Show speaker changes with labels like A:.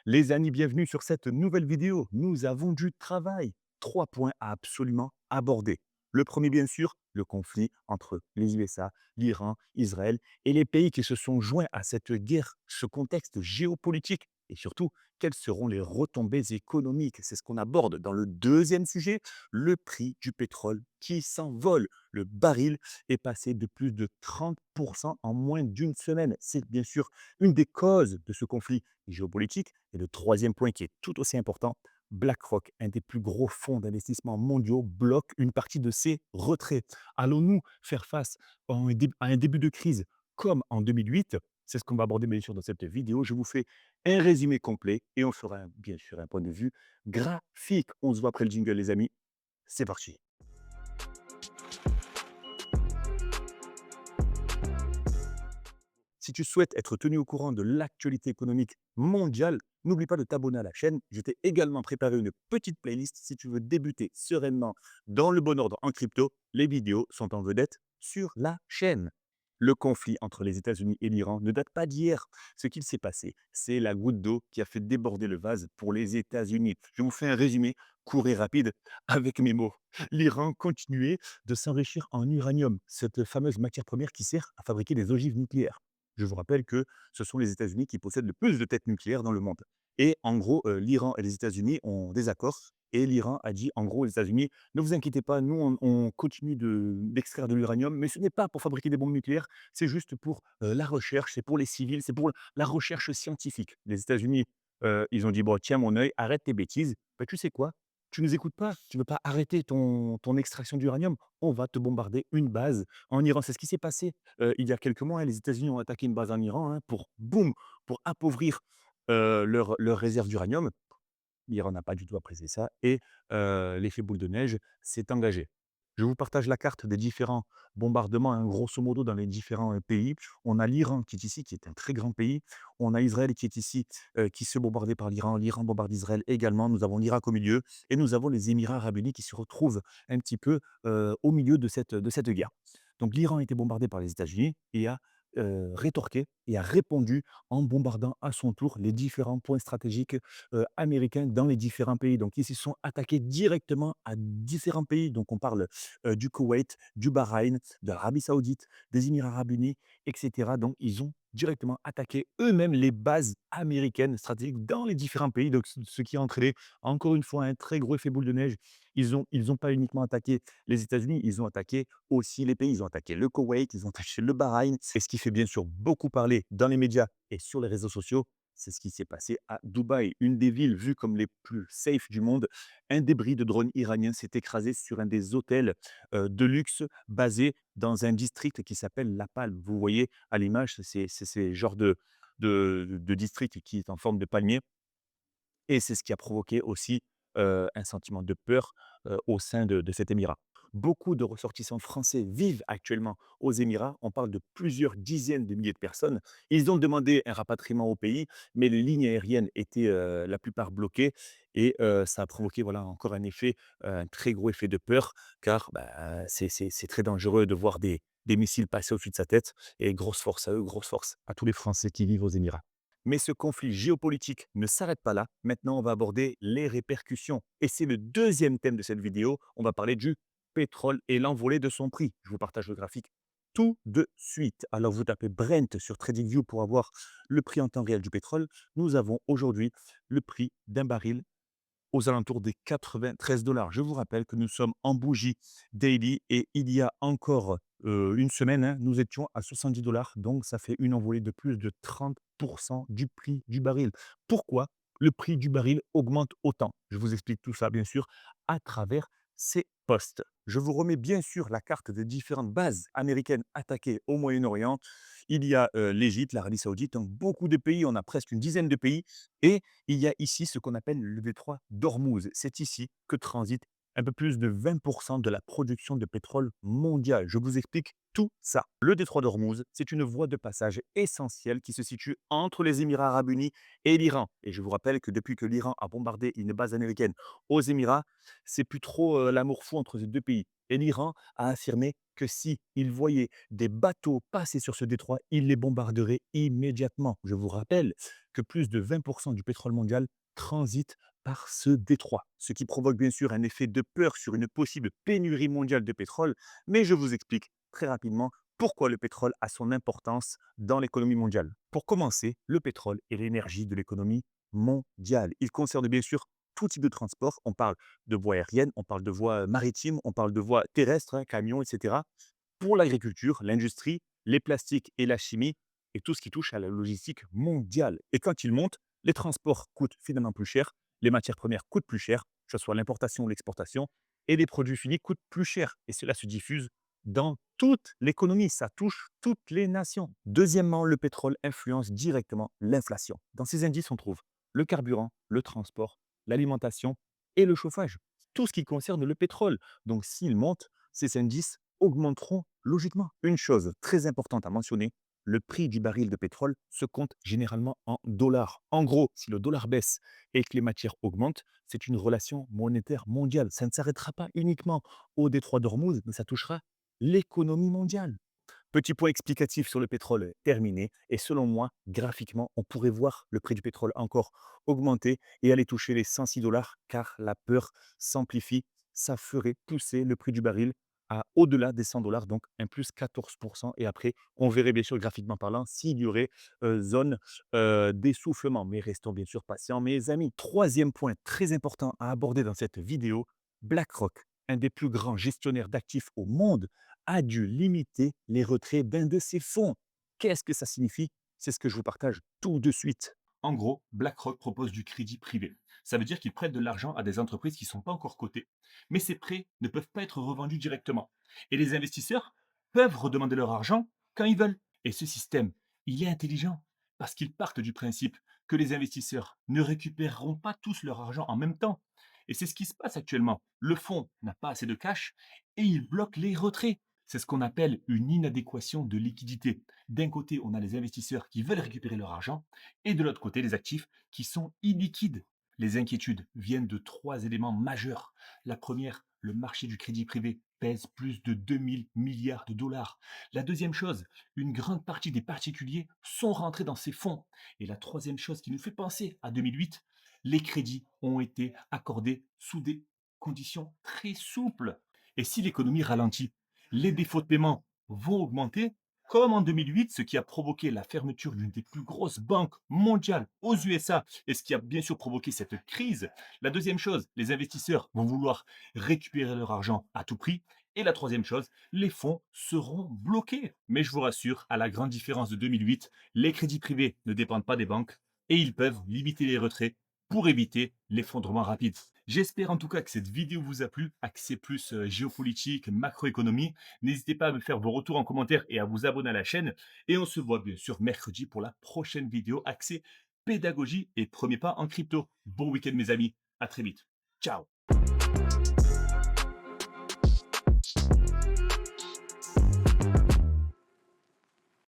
A: Les amis, bienvenue sur cette nouvelle vidéo. Nous avons du travail. 3 points à absolument aborder. Le premier, bien sûr, le conflit entre les USA, l'Iran, Israël et les pays qui se sont joints à cette guerre, ce contexte géopolitique. Et surtout, quelles seront les retombées économiques? C'est ce qu'on aborde dans le deuxième sujet, le prix du pétrole qui s'envole. Le baril est passé de plus de 30% en moins d'une semaine. C'est bien sûr une des causes de ce conflit géopolitique. Et le troisième point qui est tout aussi important, BlackRock, un des plus gros fonds d'investissement mondiaux, bloque une partie de ses retraits. Allons-nous faire face à un début de crise comme en 2008? C'est ce qu'on va aborder bien sûr dans cette vidéo. Je vous fais un résumé complet et on fera bien sûr un point de vue graphique. On se voit après le jingle les amis. C'est parti. Si tu souhaites être tenu au courant de l'actualité économique mondiale, n'oublie pas de t'abonner à la chaîne. Je t'ai également préparé une petite playlist si tu veux débuter sereinement dans le bon ordre en crypto. Les vidéos sont en vedette sur la chaîne. Le conflit entre les États-Unis et l'Iran ne date pas d'hier. Ce qu'il s'est passé, c'est la goutte d'eau qui a fait déborder le vase pour les États-Unis. Je vous fais un résumé court et rapide avec mes mots. L'Iran continuait de s'enrichir en uranium, cette fameuse matière première qui sert à fabriquer des ogives nucléaires. Je vous rappelle que ce sont les États-Unis qui possèdent le plus de têtes nucléaires dans le monde. Et en gros, l'Iran et les États-Unis ont des accords. Et l'Iran a dit, en gros, aux États-Unis, ne vous inquiétez pas, nous, on continue d'extraire de l'uranium, mais ce n'est pas pour fabriquer des bombes nucléaires, c'est juste pour la recherche, c'est pour les civils, c'est pour la recherche scientifique. Les États-Unis, ils ont dit, bon, tiens mon œil, arrête tes bêtises. Bah, tu sais quoi? Tu nous écoutes pas, tu veux pas arrêter ton extraction d'uranium, on va te bombarder une base en Iran. C'est ce qui s'est passé il y a quelques mois, hein, les États-Unis ont attaqué une base en Iran pour, boum, pour appauvrir leur réserve d'uranium. L'Iran n'a pas du tout apprécié ça et l'effet boule de neige s'est engagé. Je vous partage la carte des différents bombardements, hein, grosso modo, dans les différents pays. On a l'Iran qui est ici, qui est un très grand pays. On a Israël qui est ici, qui se fait bombarder par l'Iran. L'Iran bombarde Israël également. Nous avons l'Irak au milieu et nous avons les Émirats arabes unis qui se retrouvent un petit peu au milieu de cette guerre. Donc l'Iran a été bombardé par les États-Unis et a rétorqué et a répondu en bombardant à son tour les différents points stratégiques américains dans les différents pays. Donc, ils se sont attaqués directement à différents pays. Donc, on parle du Koweït, du Bahreïn, de l'Arabie Saoudite, des Émirats Arabes Unis, etc. Donc, ils ont directement attaqué eux-mêmes les bases américaines stratégiques dans les différents pays. Donc, ce qui a entraîné, encore une fois, un très gros effet boule de neige. Ils ont pas uniquement attaqué les États-Unis, ils ont attaqué aussi les pays. Ils ont attaqué le Koweït, ils ont attaqué le Bahreïn. Et ce qui fait bien sûr beaucoup parler dans les médias et sur les réseaux sociaux, c'est ce qui s'est passé à Dubaï, une des villes vues comme les plus safe du monde. Un débris de drone iranien s'est écrasé sur un des hôtels de luxe basé dans un district qui s'appelle La Palme. Vous voyez à l'image, c'est ce genre de district qui est en forme de palmier. Et c'est ce qui a provoqué aussi, un sentiment de peur, au sein de cet émirat. Beaucoup de ressortissants français vivent actuellement aux Émirats. On parle de plusieurs dizaines de milliers de personnes. Ils ont demandé un rapatriement au pays, mais les lignes aériennes étaient, la plupart bloquées et ça a provoqué, voilà, encore un effet, un très gros effet de peur car, bah, c'est très dangereux de voir des missiles passer au-dessus de sa tête et grosse force à eux, grosse force à tous les Français qui vivent aux Émirats. Mais ce conflit géopolitique ne s'arrête pas là. Maintenant, on va aborder les répercussions. Et c'est le deuxième thème de cette vidéo. On va parler du pétrole et l'envolée de son prix. Je vous partage le graphique tout de suite. Alors, vous tapez Brent sur TradingView pour avoir le prix en temps réel du pétrole. Nous avons aujourd'hui le prix d'un baril aux alentours des 93 dollars. Je vous rappelle que nous sommes en bougie daily et il y a encore une semaine, hein, nous étions à 70 dollars. Donc, ça fait une envolée de plus de 30% du prix du baril. Pourquoi le prix du baril augmente autant? Je vous explique tout ça, bien sûr, à travers ces postes. Je vous remets bien sûr la carte des différentes bases américaines attaquées au Moyen-Orient. Il y a l'Égypte, l'Arabie Saoudite, donc beaucoup de pays, on a presque une dizaine de pays. Et il y a ici ce qu'on appelle le détroit d'Ormuz. C'est ici que transite un peu plus de 20% de la production de pétrole mondiale. Je vous explique tout ça. Le détroit d'Ormuz, c'est une voie de passage essentielle qui se situe entre les Émirats arabes unis et l'Iran. Et je vous rappelle que depuis que l'Iran a bombardé une base américaine aux Émirats, c'est plus trop l'amour fou entre ces deux pays. Et l'Iran a affirmé que si il voyait des bateaux passer sur ce détroit, il les bombarderait immédiatement. Je vous rappelle que plus de 20% du pétrole mondial transite par ce détroit, ce qui provoque bien sûr un effet de peur sur une possible pénurie mondiale de pétrole, mais je vous explique très rapidement pourquoi le pétrole a son importance dans l'économie mondiale. Pour commencer, le pétrole est l'énergie de l'économie mondiale. Il concerne bien sûr tout type de transport. On parle de voies aériennes, on parle de voies maritimes, on parle de voies terrestres, hein, camions, etc. Pour l'agriculture, l'industrie, les plastiques et la chimie, et tout ce qui touche à la logistique mondiale. Et quand il monte, les transports coûtent finalement plus cher, les matières premières coûtent plus cher, que ce soit l'importation ou l'exportation, et les produits finis coûtent plus cher. Et cela se diffuse dans toute l'économie, ça touche toutes les nations. Deuxièmement, le pétrole influence directement l'inflation. Dans ces indices, on trouve le carburant, le transport, l'alimentation et le chauffage. Tout ce qui concerne le pétrole. Donc s'il monte, ces indices augmenteront logiquement. Une chose très importante à mentionner, le prix du baril de pétrole se compte généralement en dollars. En gros, si le dollar baisse et que les matières augmentent, c'est une relation monétaire mondiale. Ça ne s'arrêtera pas uniquement au détroit d'Ormuz, mais ça touchera l'économie mondiale. Petit point explicatif sur le pétrole terminé. Et selon moi, graphiquement, on pourrait voir le prix du pétrole encore augmenter et aller toucher les 106 dollars car la peur s'amplifie. Ça ferait pousser le prix du baril à au-delà des 100 dollars, donc un plus 14%. Et après, on verrait bien sûr graphiquement parlant s'il y aurait zone d'essoufflement. Mais restons bien sûr patients, mes amis. Troisième point très important à aborder dans cette vidéo, BlackRock, un des plus grands gestionnaires d'actifs au monde, a dû limiter les retraits d'un de ses fonds. Qu'est-ce que ça signifie? C'est ce que je vous partage tout de suite.
B: En gros, BlackRock propose du crédit privé. Ça veut dire qu'ils prêtent de l'argent à des entreprises qui ne sont pas encore cotées. Mais ces prêts ne peuvent pas être revendus directement. Et les investisseurs peuvent redemander leur argent quand ils veulent. Et ce système, il est intelligent parce qu'ils partent du principe que les investisseurs ne récupéreront pas tous leur argent en même temps. Et c'est ce qui se passe actuellement. Le fonds n'a pas assez de cash et il bloque les retraits. C'est ce qu'on appelle une inadéquation de liquidité. D'un côté, on a les investisseurs qui veulent récupérer leur argent et de l'autre côté, les actifs qui sont illiquides. Les inquiétudes viennent de trois éléments majeurs. La première, le marché du crédit privé pèse plus de 2000 milliards de dollars. La deuxième chose, une grande partie des particuliers sont rentrés dans ces fonds. Et la troisième chose qui nous fait penser à 2008, les crédits ont été accordés sous des conditions très souples. Et si l'économie ralentit, les défauts de paiement vont augmenter comme en 2008, ce qui a provoqué la fermeture d'une des plus grosses banques mondiales aux USA et ce qui a bien sûr provoqué cette crise. La deuxième chose, les investisseurs vont vouloir récupérer leur argent à tout prix. Et la troisième chose, les fonds seront bloqués. Mais je vous rassure, à la grande différence de 2008, les crédits privés ne dépendent pas des banques et ils peuvent limiter les retraits pour éviter l'effondrement rapide. J'espère en tout cas que cette vidéo vous a plu, axée plus géopolitique, macroéconomie. N'hésitez pas à me faire vos retours en commentaire et à vous abonner à la chaîne. Et on se voit bien sûr mercredi pour la prochaine vidéo axée pédagogie et premier pas en crypto. Bon week-end mes amis, à très vite. Ciao.